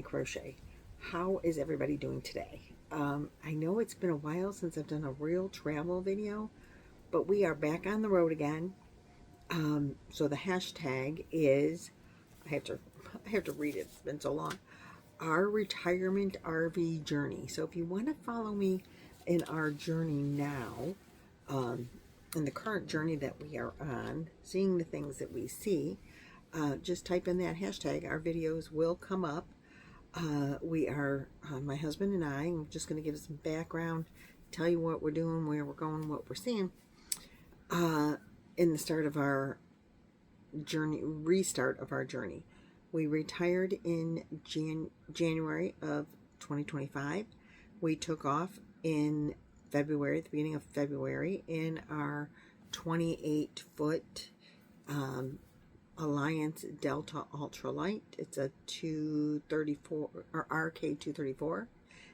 Crochet. How is everybody doing today? I know it's been a while since I've done a real travel video, but we are back on the road again. So the hashtag is, I have to read it, it's been so long, our retirement RV journey. So if you want to follow me in our journey now, in the current journey that we are on, seeing the things that we see, just type in that hashtag. Our videos will come up. We are, my husband and I, I'm just going to give some background, tell you what we're doing, where we're going, what we're seeing. In the start of our journey, restart of our journey. We retired in January of 2025. We took off in February, at the beginning of February, in our 28-foot Alliance Delta Ultralight. It's a 234 or RK 234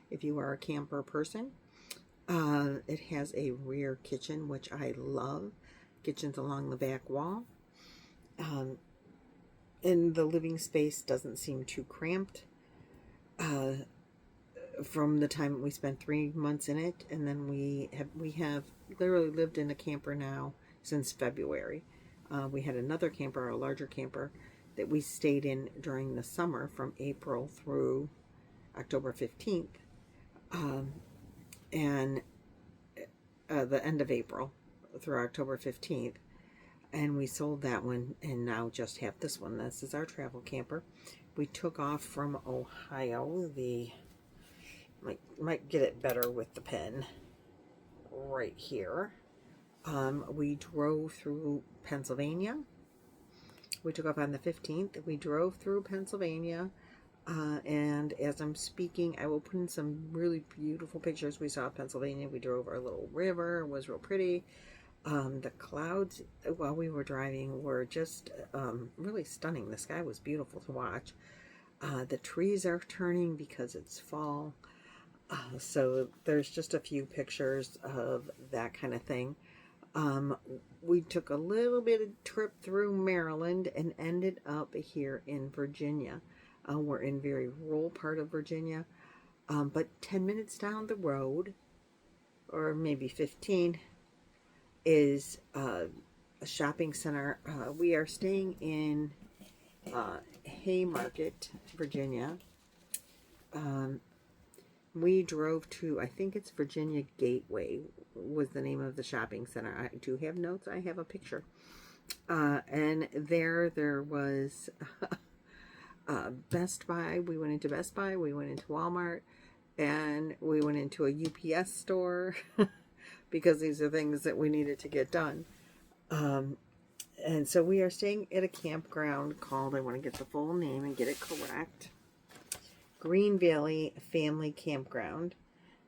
if you are a camper person. It has a rear kitchen, which I love. Kitchen's along the back wall. And the living space doesn't seem too cramped. From the time we spent 3 months in it, and then we have literally lived in a camper now since February. We had another camper, a larger camper, that we stayed in during the summer from April through October 15th, and the end of April through October 15th. And we sold that one and now just have this one. This is our travel camper. We took off from Ohio. Might get it better with the pen right here. We drove through Pennsylvania. We took off on the 15th. We drove through Pennsylvania, and as I'm speaking, I will put in some really beautiful pictures. We saw Pennsylvania. We drove our little river. It was real pretty. The clouds while we were driving were just really stunning. The sky was beautiful to watch. The trees are turning because it's fall. So there's just a few pictures of that kind of thing. We took a little bit of trip through Maryland and ended up here in Virginia. We're in very rural part of Virginia, but 10 minutes down the road, or maybe 15, is a shopping center. We are staying in Haymarket, Virginia. We drove to, I think it's Virginia Gateway was the name of the shopping center. I do have notes. I have a picture. And there was Best Buy. We went into Best Buy. We went into Walmart. And we went into a UPS store because these are things that we needed to get done. And so we are staying at a campground called, I want to get the full name and get it correct, Green Valley Family Campground.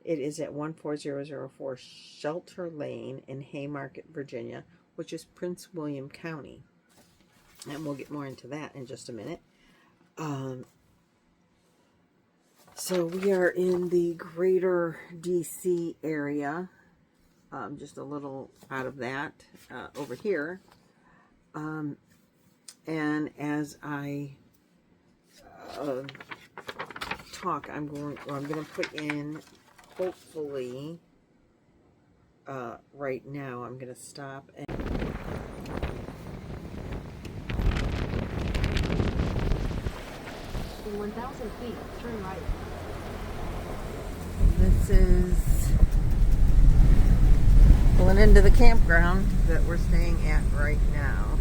It is at 14004 Shelter Lane in Haymarket, Virginia, which is Prince William County. And we'll get more into that in just a minute. So we are in the greater DC area, just a little out of that, over here. And as I talk, I'm going to put in, hopefully, right now, I'm going to stop and 1,000 feet, turn right. This is pulling into the campground that we're staying at right now.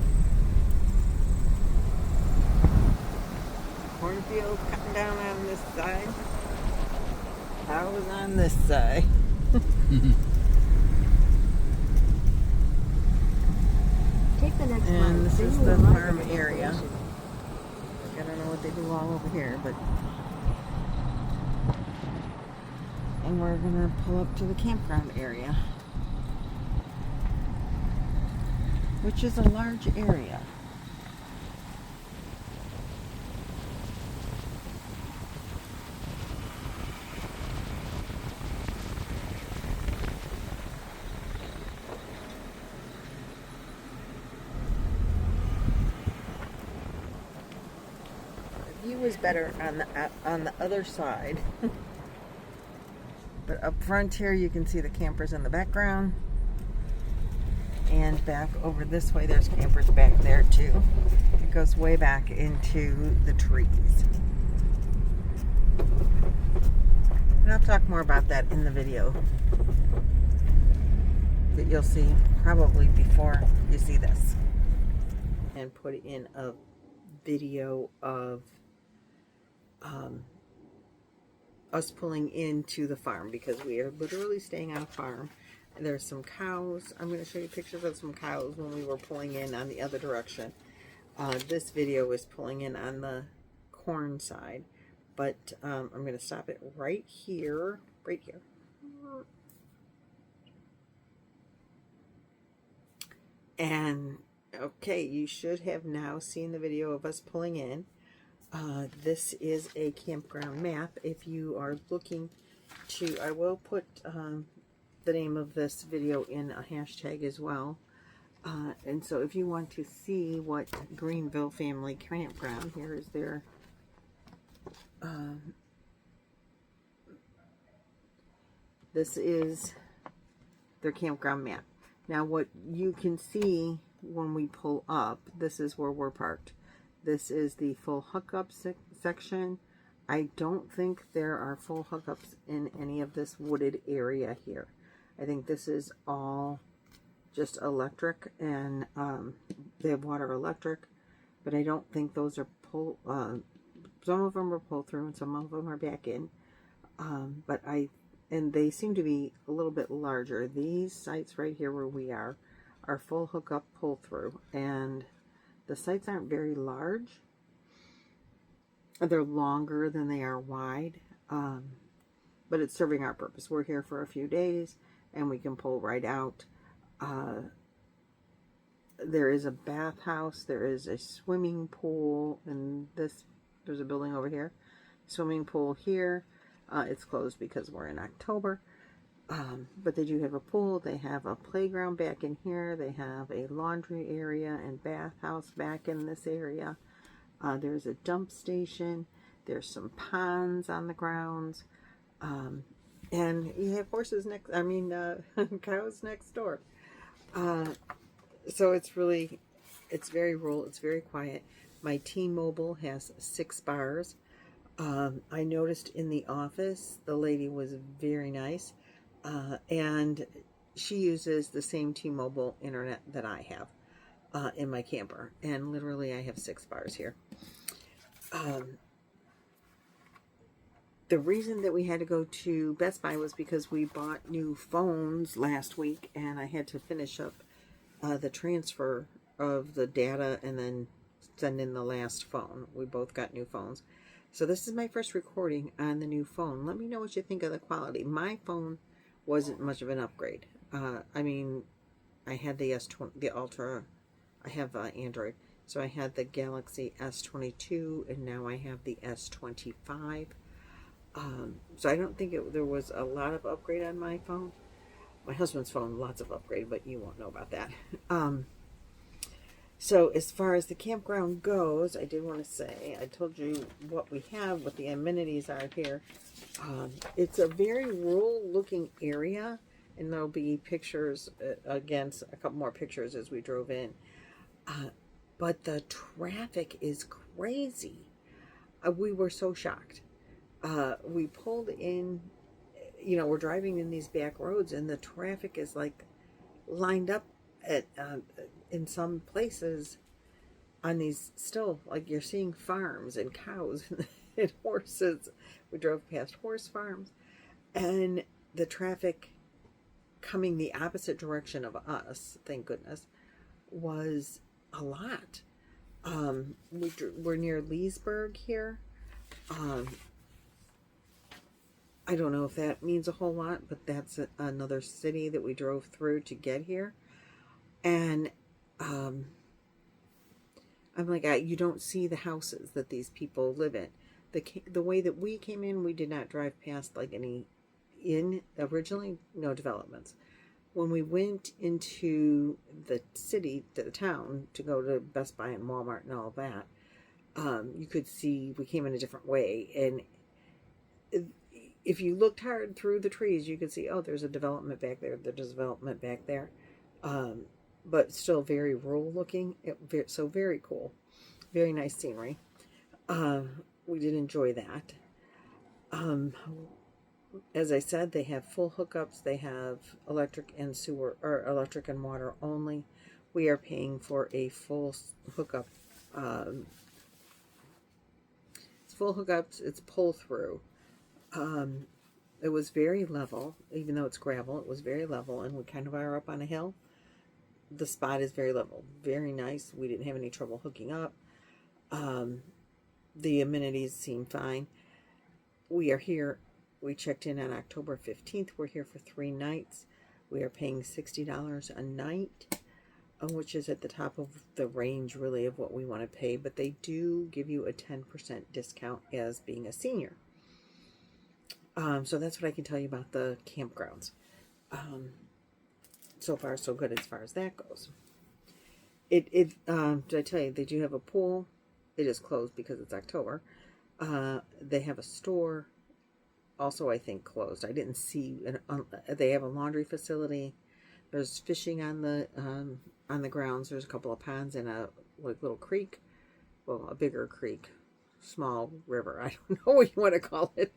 Cornfield cutting down on this side. I was on this side. Take the next and line. this is the farm area. I don't know what they do all over here, but and we're gonna pull up to the campground area, which is a large area. view is better on the other side. But up front here, you can see the campers in the background. And back over this way, there's campers back there too. It goes way back into the trees. And I'll talk more about that in the video that you'll see probably before you see this. And put in a video of us pulling into the farm, because we are literally staying on a farm. And there's some cows. I'm going to show you pictures of some cows when we were pulling in on the other direction. This video is pulling in on the corn side, but I'm going to stop it right here, And okay, you should have now seen the video of us pulling in. This is a campground map. If you are looking to, I will put the name of this video in a hashtag as well. And so if you want to see what Greenville Family Campground, here is their this is their campground map. Now what you can see when we pull up, this is where we're parked. This is the full hookup section. I don't think there are full hookups in any of this wooded area here. I think this is all just electric, and they have water electric, but I don't think those are pull. Some of them are pull through and some of them are back in. And they seem to be a little bit larger. These sites right here where we are full hookup pull through, and the sites aren't very large. They're longer than they are wide, but it's serving our purpose. We're here for a few days and we can pull right out. There is a bathhouse, there is a swimming pool, and there's a building over here. Swimming pool here. It's closed because we're in October. But they do have a pool. They have a playground back in here. They have a laundry area and bathhouse back in this area. There's a dump station. There's some ponds on the grounds. And you have horses cows next door. So it's very rural. It's very quiet. My T-Mobile has 6 bars. I noticed in the office, the lady was very nice. And she uses the same T-Mobile internet that I have in my camper. And literally I have 6 bars here. The reason that we had to go to Best Buy was because we bought new phones last week, and I had to finish up the transfer of the data and then send in the last phone. We both got new phones. So this is my first recording on the new phone. Let me know what you think of the quality. My phone wasn't much of an upgrade. I had the S20, the Ultra. I have Android. So I had the Galaxy S22, and now I have the S25. So I don't think there was a lot of upgrade on my phone. My husband's phone, lots of upgrade, but you won't know about that. So as far as the campground goes, I did want to say, I told you what we have, what the amenities are here. It's a very rural looking area, and there'll be pictures, again, a couple more pictures as we drove in. But the traffic is crazy. We were so shocked. We pulled in, we're driving in these back roads, and the traffic is like lined up at in some places on these, still, like, you're seeing farms and cows and horses. We drove past horse farms, and the traffic coming the opposite direction of us, thank goodness, was a lot. We're near Leesburg here. I don't know if that means a whole lot, but that's another city that we drove through to get here. And I'm like, you don't see the houses that these people live in. The way that we came in, we did not drive past like any originally, no developments. When we went into the city, to the town, to go to Best Buy and Walmart and all that, You could see we came in a different way, and if you looked hard through the trees, you could see, oh, there's a development back there, there's a development back there, but still very rural looking. So very cool, very nice scenery. We did enjoy that. As I said, they have full hookups. They have electric and sewer, or electric and water only. We are paying for a full hookup. It's full hookups. It's pull through. It was very level, even though it's gravel. It was very level, and we kind of are up on a hill. The spot is very level, very nice. We didn't have any trouble hooking up. The amenities seem fine. We are here. We checked in on October 15th. We're here for 3 nights. We are paying $60 a night, which is at the top of the range, really, of what we want to pay. But they do give you a 10% discount as being a senior. So that's what I can tell you about the campgrounds. So far, so good as far as that goes. Did I tell you, they do have a pool. It is closed because it's October. They have a store. Also, I think closed. I didn't see. They have a laundry facility. There's fishing on the grounds. There's a couple of ponds and a little creek. Well, a bigger creek, small river. I don't know what you want to call it.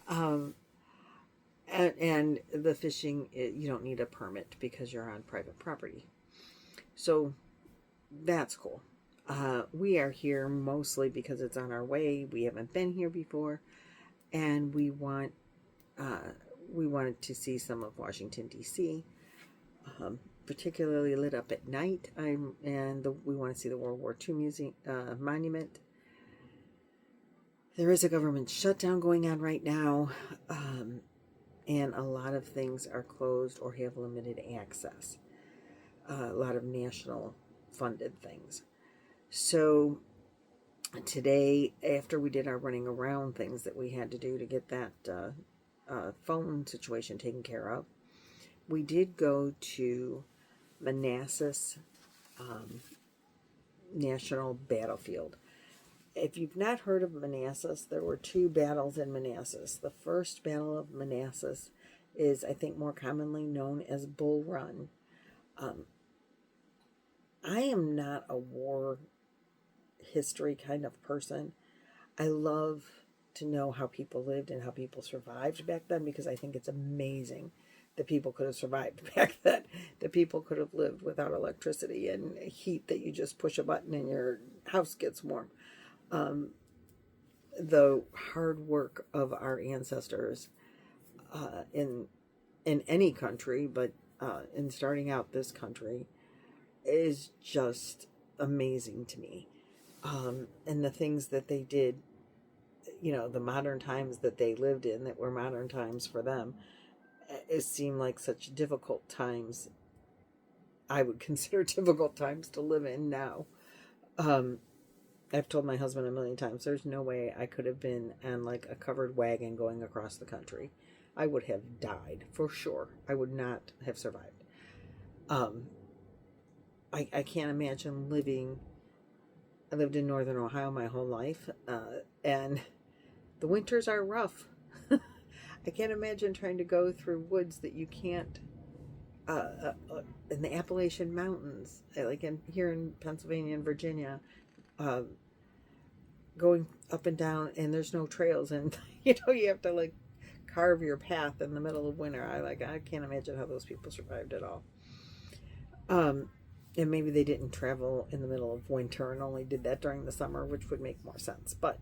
And the fishing, you don't need a permit because you're on private property. So that's cool. We are here mostly because it's on our way. We haven't been here before. And we wanted to see some of Washington, D.C., particularly lit up at night. We want to see the World War II museum monument. There is a government shutdown going on right now, and a lot of things are closed or have limited access. A lot of national funded things. So today, after we did our running around things that we had to do to get that phone situation taken care of, we did go to Manassas National Battlefield. If you've not heard of Manassas, there were 2 battles in Manassas. The first Battle of Manassas is, I think, more commonly known as Bull Run. I am not a war history kind of person. I love to know how people lived and how people survived back then, because I think it's amazing that people could have survived back then, that people could have lived without electricity and heat, that you just push a button and your house gets warm. The hard work of our ancestors in any country, but in starting out this country, is just amazing to me. And the things that they did, the modern times that they lived in, that were modern times for them, it seemed like such difficult times. I would consider difficult times to live in now. I've told my husband a million times, there's no way I could have been on like a covered wagon going across the country. I would have died for sure. I would not have survived. I can't imagine living. I lived in northern Ohio my whole life, and the winters are rough. I can't imagine trying to go through woods that you can't, in the Appalachian Mountains, like here in Pennsylvania and Virginia, going up and down, and there's no trails, and you have to like carve your path in the middle of winter. I can't imagine how those people survived at all. And maybe they didn't travel in the middle of winter and only did that during the summer, which would make more sense. But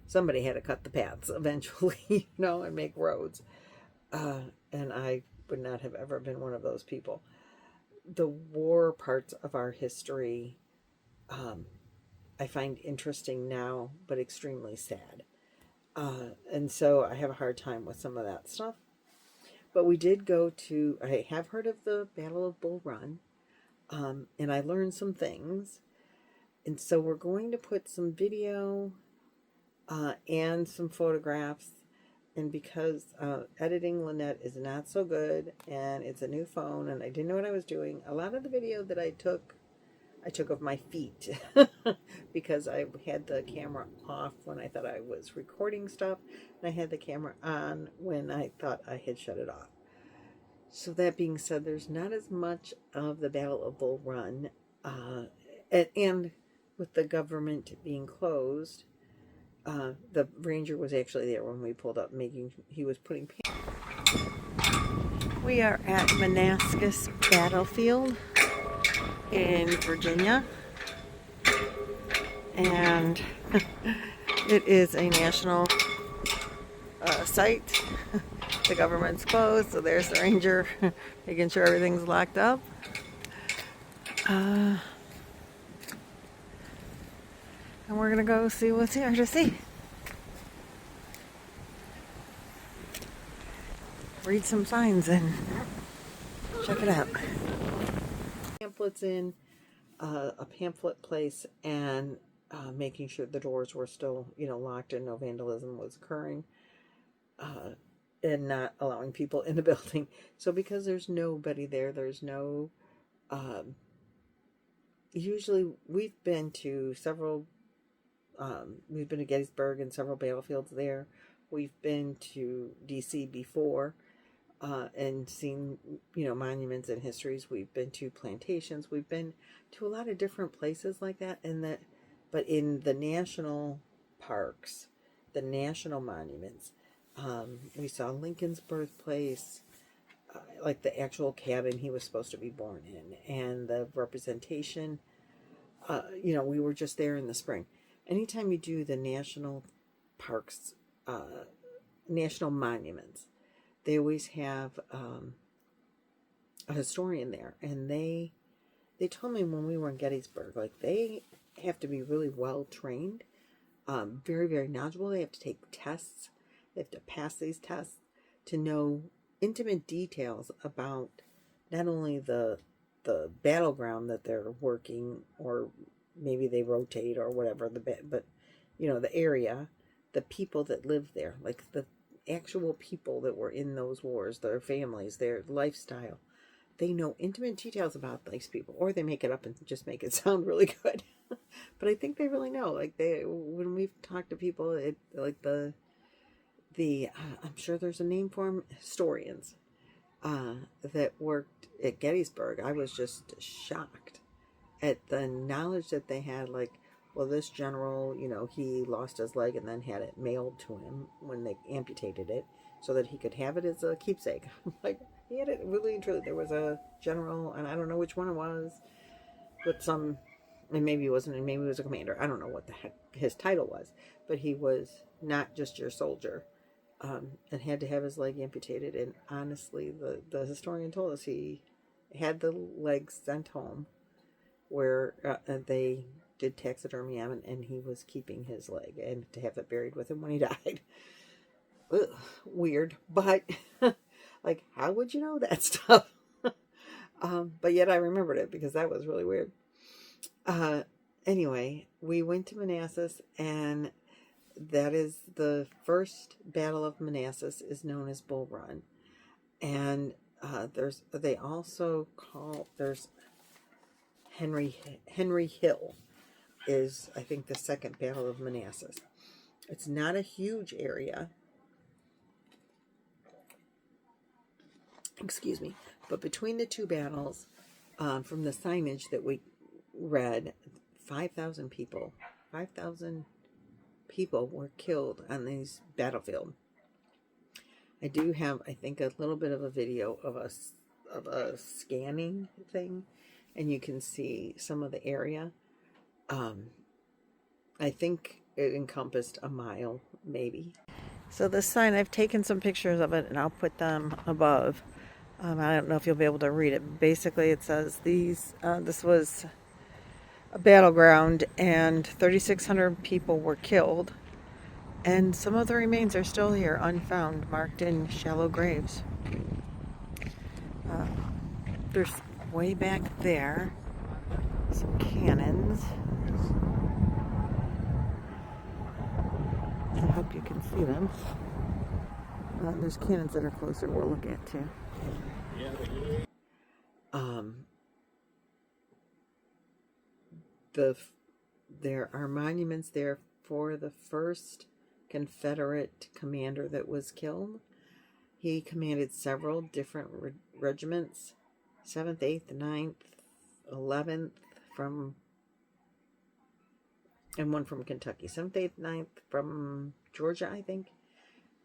somebody had to cut the paths eventually, and make roads. And I would not have ever been one of those people. The war parts of our history, I find interesting now, but extremely sad. And so I have a hard time with some of that stuff. But we did go to, I have heard of the Battle of Bull Run. And I learned some things. And so we're going to put some video and some photographs. And because editing Lynette is not so good, and it's a new phone, and I didn't know what I was doing, a lot of the video that I took, I took off my feet because I had the camera off when I thought I was recording stuff, and I had the camera on when I thought I had shut it off. So that being said, there's not as much of the Battle of Bull Run, and with the government being closed, the ranger was actually there when we pulled up, he was putting. We are at Manassas Battlefield in Virginia, and it is a national site. The government's closed, so there's the ranger making sure everything's locked up. And we're gonna go see what's here to see. Read some signs and check it out. Pamphlets in a pamphlet place, and making sure the doors were still, locked and no vandalism was occurring, and not allowing people in the building. So because there's nobody there, there's no. Usually, we've been to several. We've been to Gettysburg and several battlefields there. We've been to DC before. And seen, monuments and histories. We've been to plantations. We've been to a lot of different places like that. But in the national parks, the national monuments, we saw Lincoln's birthplace, like the actual cabin he was supposed to be born in, and the representation. We were just there in the spring. Anytime you do the national parks, national monuments, they always have a historian there, and they told me when we were in Gettysburg, like, they have to be really well trained, very, very knowledgeable. They have to take tests. They have to pass these tests to know intimate details about not only the battleground that they're working, or maybe they rotate or whatever, but the area, the people that live there, like the actual people that were in those wars, their families, their lifestyle. They know intimate details about these people, or they make it up and just make it sound really good. But I think they really know. Like, when we've talked to people, I'm sure there's a name for them, historians, that worked at Gettysburg. I was just shocked at the knowledge that they had. Like, well, this general, he lost his leg and then had it mailed to him when they amputated it so that he could have it as a keepsake. Like, he had it really and truly. There was a general, and I don't know which one it was, but and maybe it wasn't, and maybe he was a commander. I don't know what the heck his title was, but he was not just your soldier, and had to have his leg amputated. And honestly, the historian told us he had the leg sent home where they did taxidermy on, and he was keeping his leg and to have it buried with him when he died. Ugh, weird, but like, how would you know that stuff? But yet I remembered it because that was really weird. Anyway, we went to Manassas, and that is the first Battle of Manassas, is known as Bull Run. And there's Henry Hill is, I think, the second Battle of Manassas. It's not a huge area. Excuse me. But between the two battles, from the signage that we read, 5,000 people were killed on this battlefield. I do have, I think, a little bit of a video of a scanning thing, and you can see some of the area. I think it encompassed a mile, maybe. So this sign, I've taken some pictures of it, and I'll put them above. I don't know if you'll be able to read it. Basically, it says this was a battleground, and 3,600 people were killed, and some of the remains are still here, unfound, marked in shallow graves. There's way back there some cannons. I hope you can see them. There's cannons that are closer we'll look at too. there are monuments there for the first Confederate commander that was killed. He commanded several different regiments, 7th, 8th, 9th, 11th, and one from Kentucky. 7th, 8th, 9th from Georgia, I think,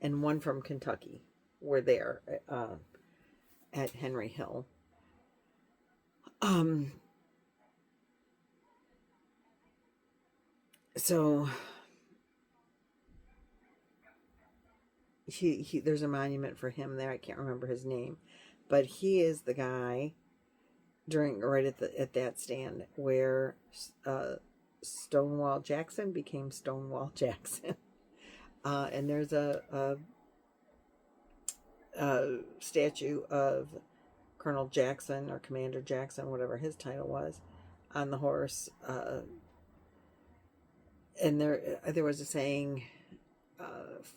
and one from Kentucky were there at Henry Hill. So there's a monument for him there. I can't remember his name, but he is the guy right at that stand where Stonewall Jackson became Stonewall Jackson. And there's a statue of Colonel Jackson or Commander Jackson, whatever his title was, on the horse. And there was a saying,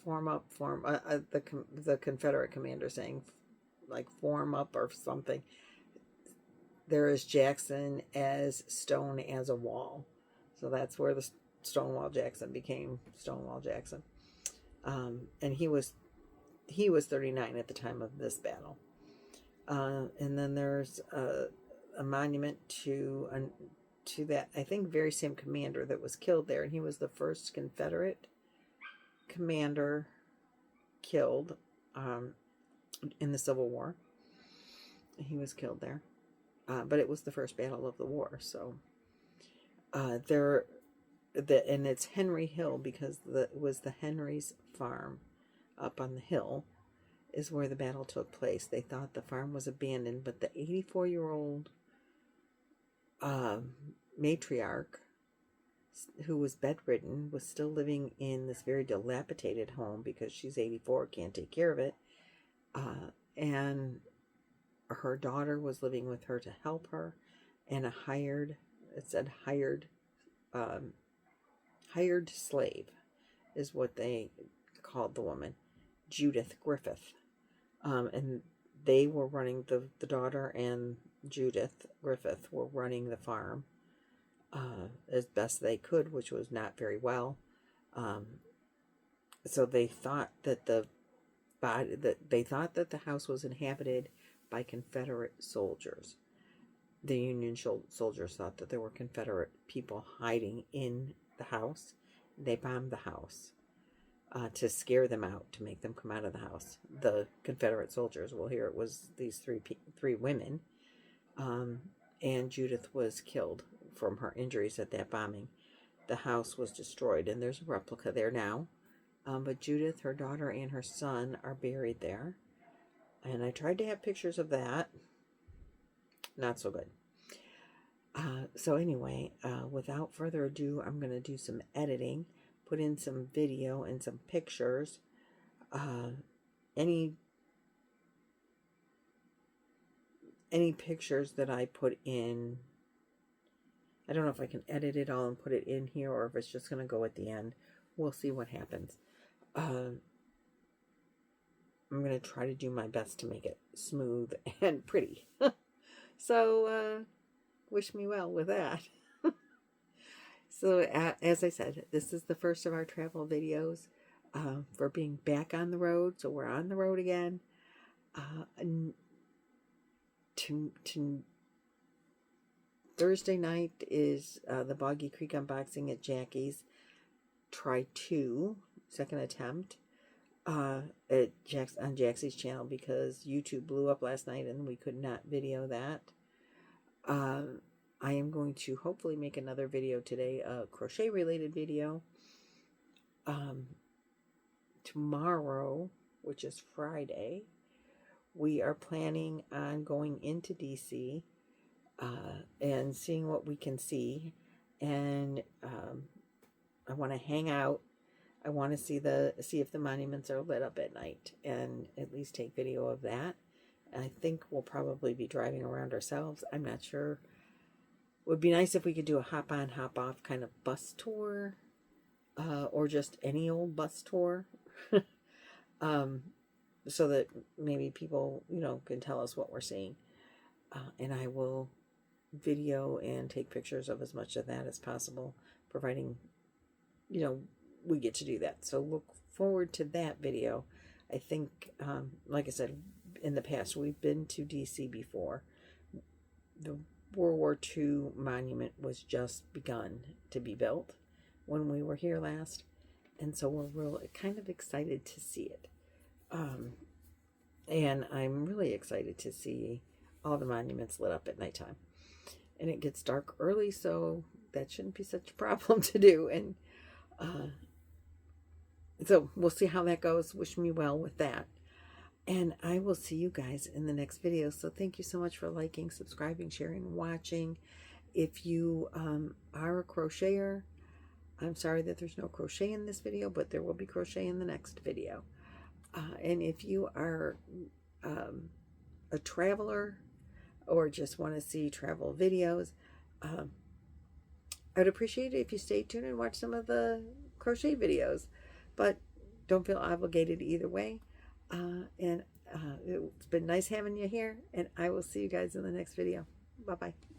form up, the Confederate commander saying, like, form up or something. There is Jackson as stone as a wall. So that's where the Stonewall Jackson became Stonewall Jackson. And he was 39 at the time of this battle. And then there's a monument to that, I think, very same commander that was killed there. And he was the first Confederate commander killed in the Civil War. He was killed there. But it was the first battle of the war. So and it's Henry Hill because it was the Henry's farm up on the hill is where the battle took place. They thought the farm was abandoned, but the 84-year-old matriarch who was bedridden was still living in this very dilapidated home because she's 84, can't take care of it. And her daughter was living with her to help her, and a hired slave is what they called the woman, Judith Griffith. And they were running, the daughter and Judith Griffith were running the farm as best they could, which was not very well. So they thought that the house was inhabited by Confederate soldiers. The Union soldiers thought that there were Confederate people hiding in the house. They bombed the house to scare them out, to make them come out of the house. The Confederate soldiers, well, here it was these three women, and Judith was killed from her injuries at that bombing. The house was destroyed, and there's a replica there now. But Judith, her daughter, and her son are buried there. And I tried to have pictures of that. Not so good. So anyway, without further ado, I'm going to do some editing, put in some video and some pictures. Any pictures that I put in, I don't know if I can edit it all and put it in here or if it's just going to go at the end. We'll see what happens. I'm going to try to do my best to make it smooth and pretty. So, wish me well with that. So, as I said, this is the first of our travel videos for being back on the road. So, we're on the road again. Thursday night is the Boggy Creek unboxing at Jackie's. Try 2, second attempt. On Jaxie's channel because YouTube blew up last night and we could not video that. I am going to hopefully make another video today, a crochet related video. Tomorrow, which is Friday, we are planning on going into DC and seeing what we can see. And I want to hang out. I want to see if the monuments are lit up at night and at least take video of that. I think we'll probably be driving around ourselves. I'm not sure. It would be nice if we could do a hop on, hop off kind of bus tour, or just any old bus tour, so that maybe people, can tell us what we're seeing. And I will video and take pictures of as much of that as possible, providing, we get to do that. So look forward to that video. I think, like I said, in the past, we've been to DC before. The World War II monument was just begun to be built when we were here last. And so we're really kind of excited to see it. And I'm really excited to see all the monuments lit up at nighttime. And it gets dark early, so that shouldn't be such a problem to do. And so we'll see how that goes. Wish me well with that. And I will see you guys in the next video. So thank you so much for liking, subscribing, sharing, watching. If you are a crocheter, I'm sorry that there's no crochet in this video, but there will be crochet in the next video. And if you are a traveler or just want to see travel videos, I'd appreciate it if you stay tuned and watch some of the crochet videos. But don't feel obligated either way. And it's been nice having you here, and I will see you guys in the next video. Bye-bye.